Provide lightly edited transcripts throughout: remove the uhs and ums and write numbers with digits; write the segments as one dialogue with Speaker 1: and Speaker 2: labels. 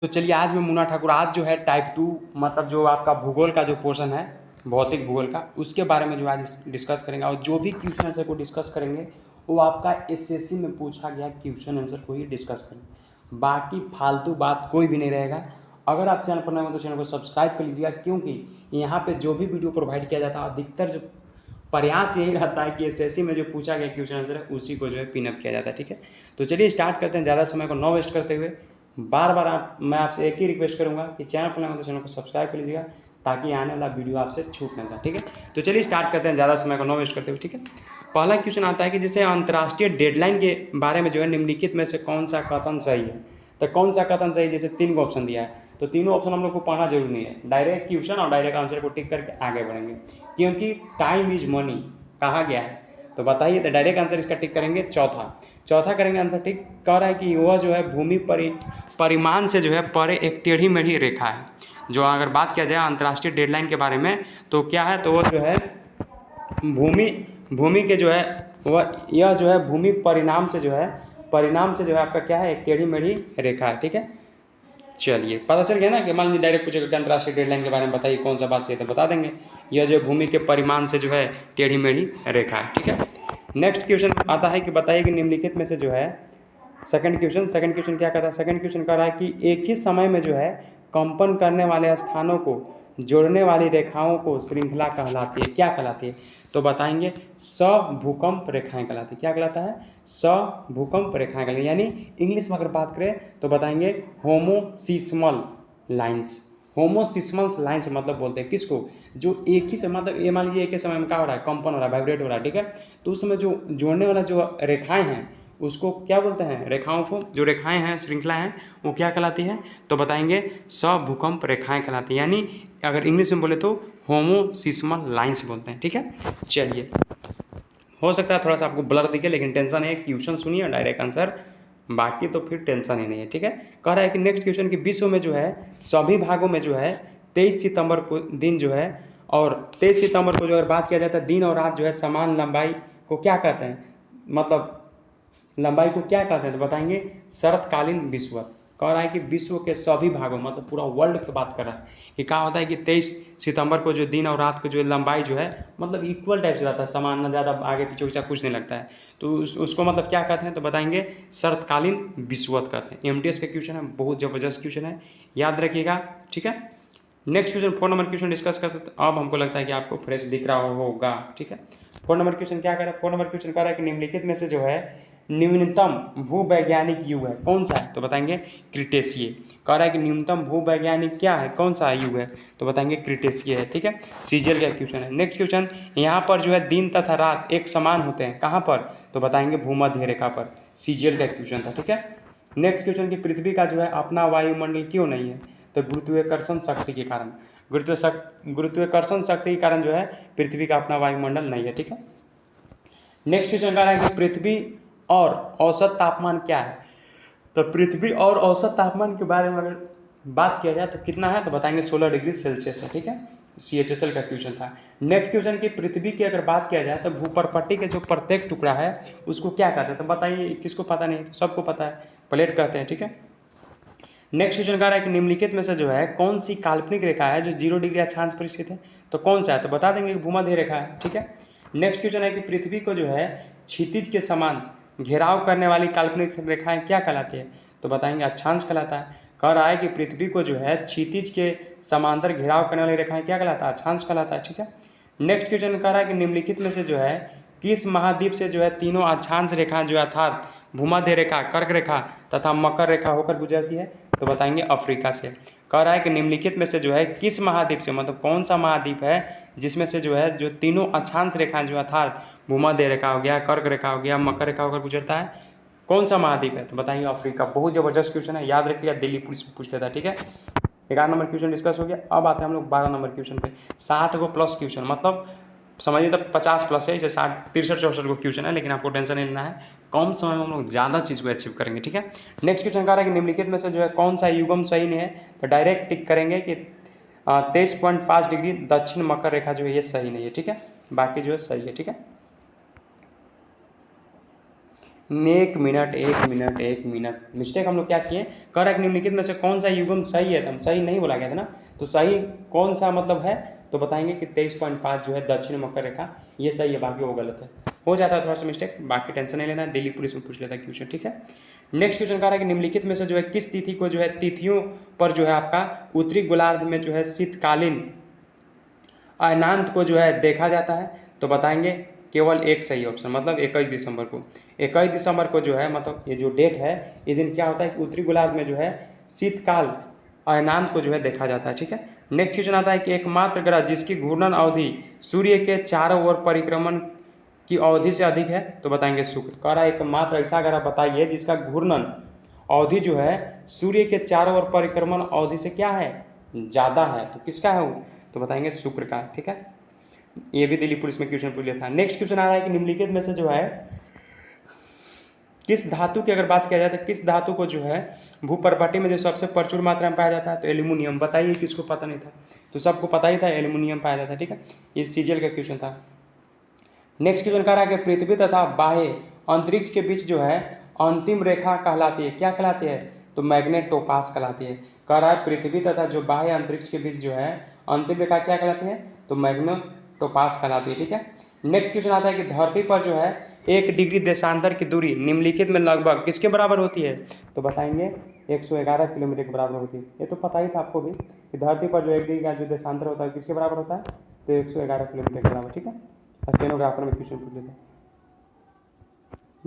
Speaker 1: तो चलिए आज मैं मुन्ना ठाकुर आज जो है टाइप 2 मतलब जो आपका भूगोल का जो पोर्शन है भौतिक भूगोल का उसके बारे में जो आज डिस्कस करेंगे और जो भी क्वेश्चन आंसर को डिस्कस करेंगे वो आपका एसएससी में पूछा गया क्वेश्चन आंसर को ही डिस्कस करेंगे। बाकी फालतू बात कोई भी नहीं रहेगा। अगर आप चैनल पर नए हो तो चैनल को सब्सक्राइब कर लीजिएगा, क्योंकि यहाँ पे जो भी वीडियो प्रोवाइड किया जाता है अधिकतर जो प्रयास यही रहता है कि एसएससी में जो पूछा गया क्वेश्चन आंसर है उसी को जो है पिनअप किया जाता है। ठीक है, तो चलिए स्टार्ट करते हैं ज़्यादा समय को न वेस्ट करते हुए। बार बार मैं आपसे एक ही रिक्वेस्ट करूंगा कि चैनल पर नए हो तो चैनल को सब्सक्राइब कर लीजिएगा ताकि आने वाला वीडियो आपसे छूट ना जाए। ठीक है, तो चलिए स्टार्ट करते हैं ज़्यादा समय को न वेस्ट करते हुए। ठीक है, पहला क्वेश्चन आता है कि जैसे अंतर्राष्ट्रीय डेडलाइन के बारे में जो है निम्नलिखित में से कौन सा कथन सही है। तो कौन सा कथन सही, जैसे 3 को ऑप्शन दिया है तो तीनों ऑप्शन हम लोग को पढ़ना जरूरी नहीं है, डायरेक्ट क्वेश्चन और डायरेक्ट आंसर को टिक करके आगे बढ़ेंगे, क्योंकि टाइम इज मनी कहा गया है। तो बताइए, तो डायरेक्ट आंसर इसका टिक करेंगे चौथा करेंगे आंसर टिक। कह रहा है कि वह जो है भूमि परिमाण से जो है परे एक टेढ़ी मेढ़ी रेखा है। जो अगर बात किया जाए अंतर्राष्ट्रीय डेडलाइन के बारे में तो क्या है, तो वो जो है भूमि के जो है वह यह जो है भूमि परिणाम से जो है आपका क्या है, एक टेढ़ी मेढ़ी रेखा है। ठीक है, चलिए पता चल गया ना कि मान लीजिए डायरेक्ट पूछेगा कि अंतर्राष्ट्रीय डेडलाइन के बारे में बताइए कौन सा बात सही है, तो बता देंगे यह जो भूमि के परिमाण से जो है टेढ़ी मेढ़ी रेखा है। ठीक है, नेक्स्ट क्वेश्चन आता है कि बताइए कि निम्नलिखित में से जो है सेकंड क्वेश्चन क्या कहता है। सेकंड क्वेश्चन कह रहा है कि एक ही समय में जो है कंपन करने वाले स्थानों को जोड़ने वाली रेखाओं को श्रृंखला कहलाती है, क्या कहलाती है। तो बताएंगे भूकंप रेखाएं कहलाती है। क्या कहलाता है, भूकंप रेखाएं कहलाती है। यानी इंग्लिश में अगर बात करें तो बताएंगे होमोसिस्मल लाइंस। होमोसिस्मल लाइंस मतलब बोलते हैं किसको, जो एक ही समय मतलब ये मान लीजिए एक ही समय में क्या हो रहा है, कंपन हो रहा है, वाइब्रेट हो रहा है। ठीक है, तो उस समय जो जोड़ने वाला जो रेखाएं हैं उसको क्या बोलते हैं, रेखाओं को, जो रेखाएं हैं श्रृंखला हैं वो क्या कहलाती है। तो बताएंगे भूकंप रेखाएं कहलाती है, यानी अगर इंग्लिश में बोले तो होमोसिस्मल लाइंस बोलते हैं। ठीक है, चलिए हो सकता है थोड़ा सा आपको ब्लर दिखे, लेकिन टेंशन है, क्वेश्चन सुनिए डायरेक्ट आंसर, बाकी तो फिर टेंशन ही नहीं है। ठीक है, कह रहा है कि नेक्स्ट क्वेश्चन की विश्व में जो है सभी भागों में जो है 23 सितंबर को दिन जो है, और 23 सितंबर को जो अगर बात किया जाता है दिन और रात जो है समान लंबाई को क्या कहते हैं, मतलब लंबाई को क्या कहते हैं। तो बताएंगे शरतकालीन विषुवत। कह रहा है कि विश्व के सभी भागों मतलब पूरा वर्ल्ड की बात कर रहा है कि क्या होता है कि 23 सितंबर को जो दिन और रात को जो लंबाई जो है मतलब इक्वल टाइप से रहता है, समान, ना ज़्यादा आगे पीछे वैसा कुछ नहीं लगता है। तो उसको मतलब क्या कहते हैं, तो बताएंगे शरतकालीन विषुवत कहते हैं। एमटीएस का क्वेश्चन है, बहुत ज़बरदस्त क्वेश्चन है, याद रखिएगा। ठीक है, next question 4 number question discuss करते हैं। तो अब हमको लगता है कि आपको फ्रेश दिख रहा होगा। ठीक है, 4 नंबर क्वेश्चन क्या कर रहा है, 4 नंबर क्वेश्चन कह रहा है कि निम्नलिखित में से जो है न्यूनतम भूवैज्ञानिक युग है कौन सा है। तो बताएंगे क्रिटेशिये। कह रहा है कि न्यूनतम भूवैज्ञानिक क्या है, कौन सा युग है, तो बताएंगे क्रिटेशिये है। ठीक है, सीजीएल का क्वेश्चन है। नेक्स्ट क्वेश्चन, यहाँ पर जो है दिन तथा रात एक समान होते हैं, कहाँ पर, तो बताएंगे भूमध्य रेखा पर, सीजीएल का क्वेश्चन था। ठीक है, नेक्स्ट क्वेश्चन की पृथ्वी का जो है अपना वायुमंडल क्यों नहीं है, तो गुरुत्वाकर्षण शक्ति के कारण, गुरुत्वाकर्षण शक्ति के कारण जो है पृथ्वी का अपना वायुमंडल नहीं है। ठीक है, नेक्स्ट क्वेश्चन कह रहा है कि पृथ्वी और औसत तापमान क्या है। तो पृथ्वी और औसत तापमान के बारे में अगर बात किया जाए तो कितना है, तो बताएंगे 16 डिग्री सेल्सियस है। ठीक है, CHSL का क्वेश्चन था। नेक्स्ट क्वेश्चन की पृथ्वी की अगर बात किया जाए तो भूपर्पट्टी के जो प्रत्येक टुकड़ा है उसको क्या कहते हैं, तो बताइए, किसको पता नहीं, तो सबको पता है, प्लेट कहते हैं। ठीक है, नेक्स्ट क्वेश्चन कह रहा है कि निम्नलिखित में से जो है कौन सी काल्पनिक रेखा है जो 0 डिग्री अक्षांश पर स्थित है, तो कौन सा है, तो बता देंगे कि भूमध्य रेखा है। ठीक है, नेक्स्ट क्वेश्चन है कि पृथ्वी को जो है क्षितिज के समान घेराव करने वाली काल्पनिक रेखाएं क्या कहलाती है, तो बताएंगे अक्षांश कहलाता है। कह रहा है कि पृथ्वी को जो है क्षितिज के समांतर घेराव करने वाली रेखाएं क्या कहलाता है, अक्षांश कहलाता है। ठीक है, नेक्स्ट क्वेश्चन कह रहा है कि निम्नलिखित में से जो है किस महाद्वीप से जो है तीनों अक्षांश रेखाएं जो अर्थात भूमध्य रेखा, कर्क रेखा तथा मकर रेखा होकर गुजरती है, तो बताएंगे अफ्रीका से। कह रहा है कि निम्नलिखित में से जो है किस महाद्वीप से, मतलब कौन सा महाद्वीप है जिसमें से जो है जो तीनों अक्षांश रेखाएं जो अर्थात भूमध्य रेखा हो गया, कर्क रेखा हो गया, मकर रेखा होकर गुजरता है, कौन सा महाद्वीप है, तो बताएंगे अफ्रीका। बहुत जबरदस्त क्वेश्चन है, याद रखिएगा, दिल्ली पुलिस में पूछ लेता है। ठीक है, 11 नंबर क्वेश्चन डिस्कस हो गया। अब आते हैं हम लोग 12 नंबर क्वेश्चन पे। 60 को प्लस क्वेश्चन, मतलब समझिए तो 50 प्लस है, जैसे 60, 63, 64 को क्वेश्चन है, लेकिन आपको टेंशन नहीं लेना है, कम समय में हम लोग ज़्यादा चीज़ को अचीव करेंगे। ठीक है, नेक्स्ट क्वेश्चन कह रहा है कि निम्नलिखित में से जो है कौन सा युगम सही नहीं है, तो डायरेक्ट टिक करेंगे कि 23.5 डिग्री दक्षिण मकर रेखा जो है ये सही नहीं है। ठीक है, बाकी जो है सही है। ठीक है, एक मिनट एक मिनट एक मिनट, मिस्टेक हम लोग क्या किए, कह रहा है कि निम्नलिखित में से कौन सा युग्म सही है, तो हम सही नहीं बोला गया था ना, तो सही कौन सा मतलब है, तो बताएंगे कि 23.5 जो है दक्षिण मकर रेखा, ये सही है, बाकी वो गलत है। हो जाता है थोड़ा सा मिस्टेक, बाकी टेंशन नहीं लेना, दिल्ली पुलिस में पूछ लेता है क्वेश्चन, ठीक है। नेक्स्ट क्वेश्चन कह रहा है कि निम्नलिखित में से जो है किस तिथि को जो है तिथियों पर जो है आपका उत्तरी गोलार्ध में जो है शीतकालीन अयनांत को जो है देखा जाता है, तो बताएंगे केवल एक सही ऑप्शन, मतलब 21 दिसंबर को। 21 दिसंबर को जो है मतलब ये जो डेट है, ये दिन क्या होता है कि उत्तरी गोलार्ध में जो है शीतकाल अयनांत को जो है देखा जाता है, ठीक है। नेक्स्ट क्वेश्चन आता है कि एकमात्र ग्रह जिसकी घूर्णन अवधि सूर्य के चारों ओर परिक्रमण की अवधि से अधिक है, तो बताएंगे शुक्र। कह रहा है एकमात्र ऐसा ग्रह बताइए जिसका घूर्णन अवधि जो है सूर्य के चारों ओर परिक्रमण अवधि से क्या है, ज़्यादा है, तो किसका है वो, तो बताएंगे शुक्र का, ठीक है। ये भी दिल्ली पुलिस में क्वेश्चन पूछ लिया था। नेक्स्ट क्वेश्चन आ रहा है कि निम्नलिखित में से जो है किस धातु की अगर बात किया जाए तो किस धातु को जो है भूपर्वटी में जो सबसे प्रचुर मात्रा में पाया जाता है, तो एल्यूमिनियम। बताइए किसको पता नहीं था, तो सबको पता ही था एल्यूमिनियम पाया जाता है, ठीक है। ये सीजीएल का क्वेश्चन था। नेक्स्ट क्वेश्चन कह रहा है कि पृथ्वी तथा बाह्य अंतरिक्ष के बीच जो है अंतिम रेखा कहलाती है, क्या कहलाती है, तो मैग्नेटोपास कहलाती है। कह रहा है पृथ्वी तथा जो बाह्य अंतरिक्ष के बीच जो है अंतिम रेखा क्या कहलाती है, तो मैग्नेटोपास कहलाती है, ठीक है। नेक्स्ट क्वेश्चन आता है कि धरती पर जो है 1 डिग्री देशांतर की दूरी निम्नलिखित में लगभग किसके बराबर होती है, तो बताएंगे 111 किलोमीटर के बराबर होती है। ये तो पता ही था आपको भी कि धरती पर जो 1 डिग्री का जो देशांतर होता है किसके बराबर होता है, तो 111 किलोमीटर के बराबर, ठीक है। स्टेनोग्राफर में क्वेश्चन पूछ लेते हैं।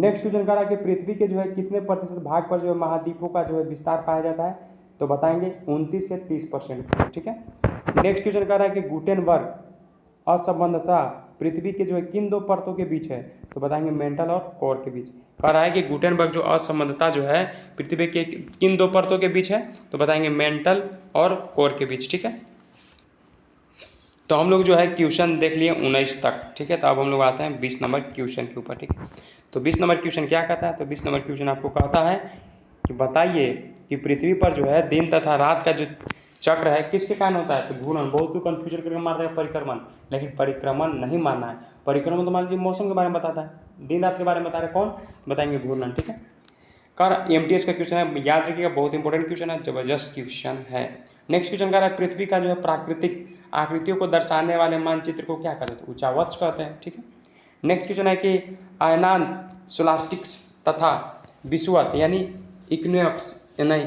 Speaker 1: नेक्स्ट क्वेश्चन कह रहा है कि पृथ्वी के जो है कितने प्रतिशत भाग पर जो है महाद्वीपों का जो है विस्तार पाया जाता है, तो बताएंगे 29 से 30%, ठीक है। नेक्स्ट क्वेश्चन कह रहा है कि गुटेनबर्ग असंबद्धता पृथ्वी के जो है किन 2 परतों के बीच है, तो बताएंगे मेंटल और कोर के बीच। कह रहा है कि गुटेनबर्ग जो असंबद्धता जो है पृथ्वी के किन 2 परतों के बीच है, तो बताएंगे मेंटल और कोर के बीच, ठीक है। तो हम लोग जो है क्वेश्चन देख लिए 19 तक, ठीक है। तो अब हम लोग आते हैं 20 नंबर क्वेश्चन के ऊपर, ठीक है। तो 20 नंबर क्वेश्चन क्या कहता है, तो 20 नंबर क्वेश्चन आपको कहता है कि बताइए कि पृथ्वी पर जो है दिन तथा रात का जो चक्र है किसके कारण होता है, तो घूर्णन। बहुत लोग कन्फ्यूजन करके मारता है परिक्रमण, लेकिन परिक्रमण नहीं मानना है। परिक्रमण तो मान लीजिए मौसम के बारे में बताता है, दिन रात के बारे में बता रहे कौन, बताएंगे घूर्णन, ठीक है। कर एमटीएस का क्वेश्चन है, याद रखिएगा, बहुत इंपॉर्टेंट क्वेश्चन है, जबरदस्त क्वेश्चन है। नेक्स्ट क्वेश्चन कह रहा है पृथ्वी का जो है प्राकृतिक आकृतियों को दर्शाने वाले मानचित्र को क्या कहते हैं, तो उच्चावच कहते हैं, ठीक है। नेक्स्ट क्वेश्चन है कि आयनान सोलास्टिक्स तथा विषुवत यानी इक्विनॉक्स यानी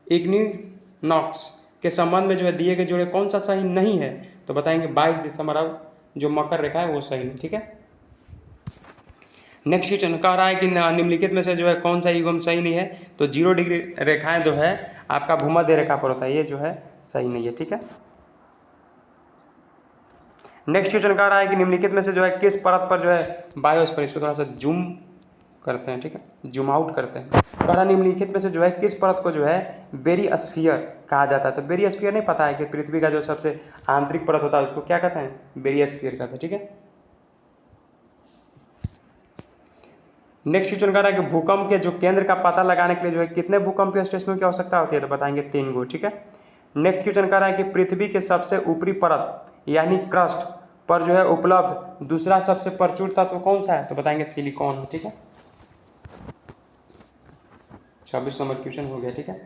Speaker 1: इग्निनॉक्स के संबंध में जो है दिए गए जोड़े कौन सा सही नहीं है, तो बताएंगे 22 दिसंबर अब जो मकर रेखा है वो सही नहीं, ठीक है। नेक्स्ट क्वेश्चन कह रहा है कि निम्नलिखित में से जो है कौन सा युग्म सही नहीं है, तो 0 डिग्री रेखाएं जो है आपका भूमध्य रेखा पर होता है, ये जो है सही नहीं है, ठीक है। नेक्स्ट क्वेश्चन कह रहा है कि निम्नलिखित में से जो है किस परत पर जो है बायोस्फीयर, इसको थोड़ा सा जूम करते हैं, ठीक है, जूम आउट करते हैं। कह रहा निम्नलिखित में से जो है किस परत को जो है बेरिस्फीयर कहा जाता है, तो बेरिस्फीयर नहीं पता है कि पृथ्वी का जो सबसे आंतरिक परत होता है उसको क्या कहते हैं, बेरिस्फीयर कहते हैं, ठीक है। नेक्स्ट क्वेश्चन कह रहा है कि भूकंप के जो केंद्र का पता लगाने के लिए जो है कितने भूकंपीय स्टेशनों की आवश्यकता होती है, तो बताएंगे 3 गो, ठीक है। नेक्स्ट क्वेश्चन कह रहा है कि पृथ्वी के सबसे ऊपरी परत यानी क्रस्ट पर जो है उपलब्ध दूसरा सबसे प्रचुर तत्व कौन सा है, तो बताएंगे सिलिकॉन है, ठीक है। 26 नंबर क्वेश्चन हो गया, ठीक है।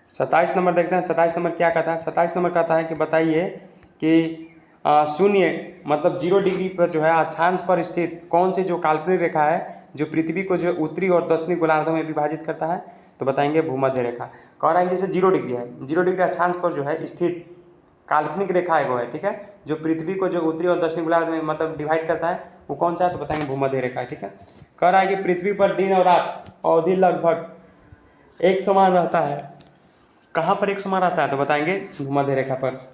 Speaker 1: 27 नंबर देखते हैं। 27 नंबर क्या कहता है, 27 नंबर कहता है कि बताइए कि शून्य मतलब 0 डिग्री पर जो है अक्षांश पर स्थित कौन सी जो काल्पनिक रेखा है जो पृथ्वी को जो उत्तरी और दक्षिणी गोलार्धों में विभाजित करता है, तो बताएंगे भूमध्य रेखा। कह रहा है जैसे 0 डिग्री है, 0 डिग्री अक्षांश पर जो है स्थित काल्पनिक रेखा है वो है, ठीक है, जो पृथ्वी को जो उत्तरी और दक्षिणी गोलार्ध में मतलब डिवाइड करता है वो कौन सा है, तो बताएंगे भूमध्य रेखा है, ठीक है। कह रहा है कि पृथ्वी पर दिन और रात अवधि लगभग एक समान रहता है, कहाँ पर एक समान रहता है, तो बताएंगे भूमध्य रेखा पर।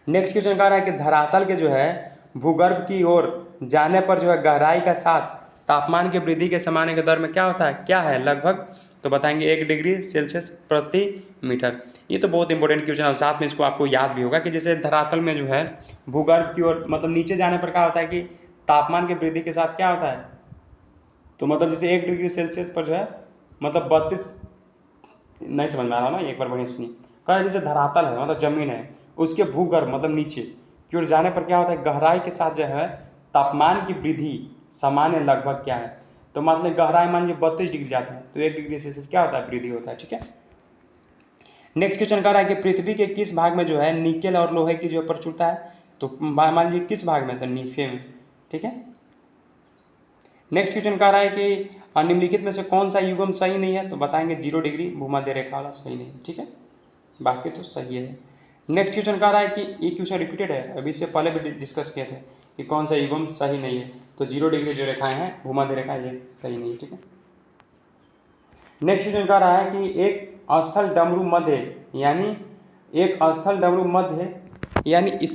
Speaker 1: नेक्स्ट क्वेश्चन कह रहा है कि धरातल के जो है भूगर्भ की ओर जाने पर जो है गहराई का साथ तापमान की वृद्धि के समाने के दर में क्या होता है, क्या है लगभग, तो बताएंगे 1 डिग्री सेल्सियस प्रति मीटर। ये तो बहुत इंपॉर्टेंट क्वेश्चन है और साथ में इसको आपको याद भी होगा कि जैसे धरातल में जो है भूगर्भ की ओर मतलब नीचे जाने पर क्या होता है कि तापमान की वृद्धि के साथ क्या होता है, तो मतलब जैसे 1 डिग्री सेल्सियस पर जो है मतलब 32 नहीं समझ में आ रहा ना, एक बार बढ़िया सुनिए। कह रहा है जैसे धरातल है मतलब जमीन है, उसके भूगर्भ मतलब नीचे की ओर जाने पर क्या होता है गहराई के साथ जो है तापमान की वृद्धि सामान्य लगभग क्या है, तो मतलब गहराई मान लीजिए 32 डिग्री जाता है तो 1 डिग्री सेल्सियस क्या होता है, वृद्धि होता है। ठीक है, नेक्स्ट क्वेश्चन कह रहा है कि पृथ्वी के किस भाग में जो है निकेल और लोहे की जो प्रचुरता है, तो मान लीजिए किस भाग में, तो नीफे में। ठीक है, नेक्स्ट क्वेश्चन कह रहा है कि निम्नलिखित में से कौन सा युग्म सही नहीं है, तो बताएंगे 0 डिग्री भूमध्य रेखा वाला सही नहीं है। ठीक है, बाकी तो सही है। नेक्स्ट क्वेश्चन कह रहा है कि ये क्वेश्चन रिपीटेड है, अभी इससे पहले भी डिस्कस किए थे कि कौन सा युग्म सही नहीं है, तो 0 डिग्री जो रेखाएं हैं भूमध्य रेखा ये सही नहीं है। ठीक है, नेक्स्ट क्वेश्चन कह रहा है कि एक स्थल डमरू मध्य यानी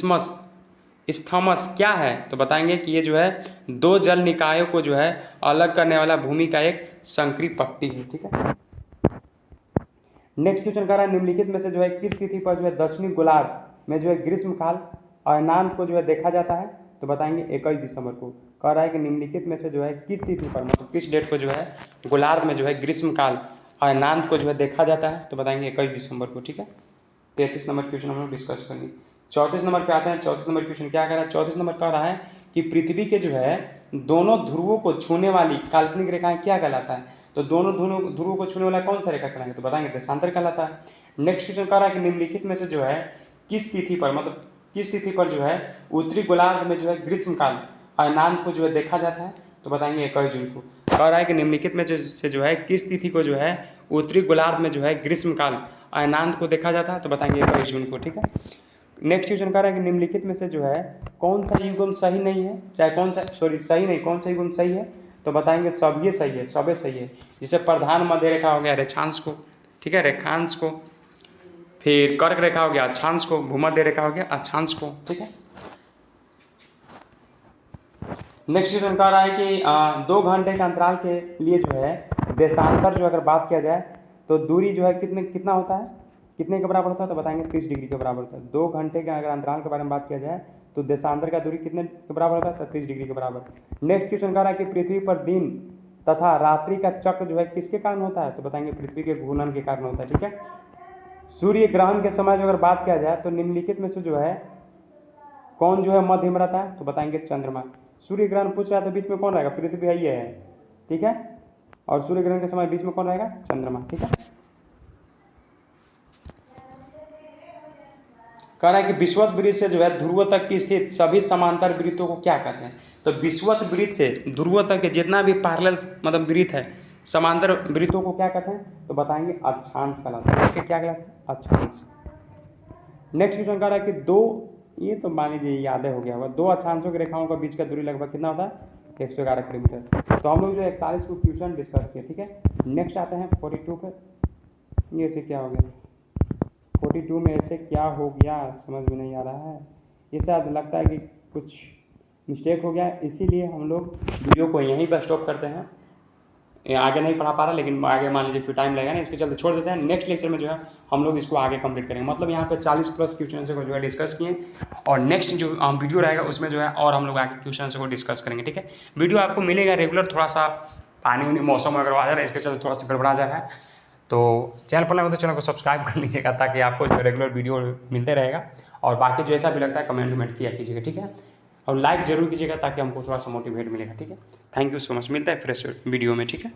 Speaker 1: स्थमस क्या है, तो बताएंगे कि ये जो है 2 जल निकायों को जो है अलग करने वाला भूमि का एक संकरी पट्टी है। ठीक है, नेक्स्ट क्वेश्चन कह रहा है निम्नलिखित में से जो है किस तिथि पर जो है दक्षिणी गोलार्ध में जो है ग्रीष्मकाल अयनांत को जो है देखा जाता है, तो बताएंगे 21 दिसंबर को। कह रहा है कि निम्नलिखित में से जो है किस तिथि पर मतलब किस डेट को जो है गोलार्ध में जो है ग्रीष्मकाल अयनांत को जो है देखा जाता है, तो बताएंगे 21 दिसंबर को। ठीक है, 33 नंबर क्वेश्चन हम लोग डिस्कस करेंगे। 34 नंबर पे आते हैं। 34 नंबर क्वेश्चन क्या कह रहा है, 34 नंबर कह रहा है कि पृथ्वी के जो है दोनों ध्रुवों को छूने वाली काल्पनिक रेखाएं क्या कहलाता है, तो दोनों ध्रुवों को छूने वाला कौन सा रेखा कहलाएंगे, तो बताएंगे देशांतर कहलाता है। नेक्स्ट क्वेश्चन कह रहा है कि निम्नलिखित में से जो है किस तिथि पर जो है उत्तरी गोलार्ध में जो है ग्रीष्मकाल अयनांत को जो है देखा जाता है, तो बताएंगे 21 जून को। कह रहा है कि निम्नलिखित में से जो है किस तिथि को जो है उत्तरी गोलार्ध में जो है ग्रीष्मकाल अयनांत को देखा जाता है, तो बताएंगे 21 जून को। ठीक है, नेक्स्ट क्वेश्चन कह रहा है कि निम्नलिखित में से जो है कौन सा युग्म सही नहीं है, चाहे कौन सा युग्म सही है, तो बताएंगे सब ये सही है, सबे सही है। जैसे प्रधान मध्य रेखा हो गया रेखांश को, ठीक है, रेखांश को, फिर कर्क रेखा हो गया अक्षांश को, भूमध्य रेखा हो गया अक्षांश को। ठीक है, नेक्स्ट क्वेश्चन कह रहा है कि 2 घंटे के अंतराल के लिए जो है देशांतर जो अगर बात किया जाए तो दूरी जो है कितना होता है, कितने के बराबर होता है, तो बताएंगे 30 डिग्री के बराबर होता है। 2 घंटे के अगर अंतराल के बारे में बात किया जाए तो देशांतर का दूरी कितने के बराबर होता है, तो 30 डिग्री के बराबर। नेक्स्ट क्वेश्चन कह रहा है कि पृथ्वी पर दिन तथा रात्रि का चक्र जो है किसके कारण होता है, तो बताएंगे पृथ्वी के घूर्णन के कारण होता है। ठीक है, सूर्य ग्रहण के समय जो अगर बात किया जाए तो निम्नलिखित में से जो है कौन जो है मध्य में रहता है, तो बताएंगे चंद्रमा। सूर्य ग्रहण पूछ रहा है तो बीच में कौन रहेगा, पृथ्वी है, ये है। ठीक है, और सूर्य ग्रहण के समय बीच में कौन रहेगा, चंद्रमा। ठीक है, कह रहा है कि विषुवत वृत्त से जो है ध्रुव तक की स्थित सभी समांतर वृत्तों को क्या कहते हैं, तो विषुवत वृत्त से ध्रुव तक के जितना भी पैरेलल मतलब वृत्त है समांतर वृत्तों को क्या कहते हैं, तो बताएंगे अक्षांश कहलाता है। क्या कहलाता है, अक्षांश। नेक्स्ट क्वेश्चन कह रहा है कि 2, ये तो मान लीजिए याद हो गया होगा, 2 अक्षांशों की रेखाओं का बीच का दूरी लगभग कितना होता है, 111 किलोमीटर। तो हम लोग जो 41 को क्वेश्चन डिस्कस किए। ठीक है, नेक्स्ट आते हैं 42 पे। ये ऐसे क्या हो गया, 42 में ऐसे क्या हो गया समझ में नहीं आ रहा है, ये शायद लगता है कि कुछ मिस्टेक हो गया, इसीलिए हम लोग वीडियो को यहीं पर स्टॉप करते हैं। आगे नहीं पढ़ा पा रहा, लेकिन आगे मान लीजिए फिर टाइम लगेगा ना, इसके चलते छोड़ देते हैं। नेक्स्ट लेक्चर में जो है हम लोग इसको आगे कंप्लीट करेंगे। मतलब यहाँ पे 40 प्लस क्वेश्चन को जो है डिस्कस किए, और नेक्स्ट जो वीडियो रहेगा उसमें जो है और हम लोग आगे क्वेश्चन को डिस्कस करेंगे। ठीक है, वीडियो आपको मिलेगा रेगुलर, थोड़ा सा पानी मौसम अगर आ जा रहा है इसके चलते थोड़ा सा गड़बड़ा जा रहा है, तो चैनल पर लगे तो चैनल को सब्सक्राइब कर लीजिएगा ताकि आपको जो रेगुलर वीडियो मिलते रहेगा। और बाकी जैसा भी लगता है कमेंट किया कीजिएगा। ठीक है, और लाइक जरूर कीजिएगा ताकि हमको थोड़ा सा मोटिवेट मिलेगा। ठीक है, थैंक यू सो मच, मिलता है फ्रेश वीडियो में। ठीक है।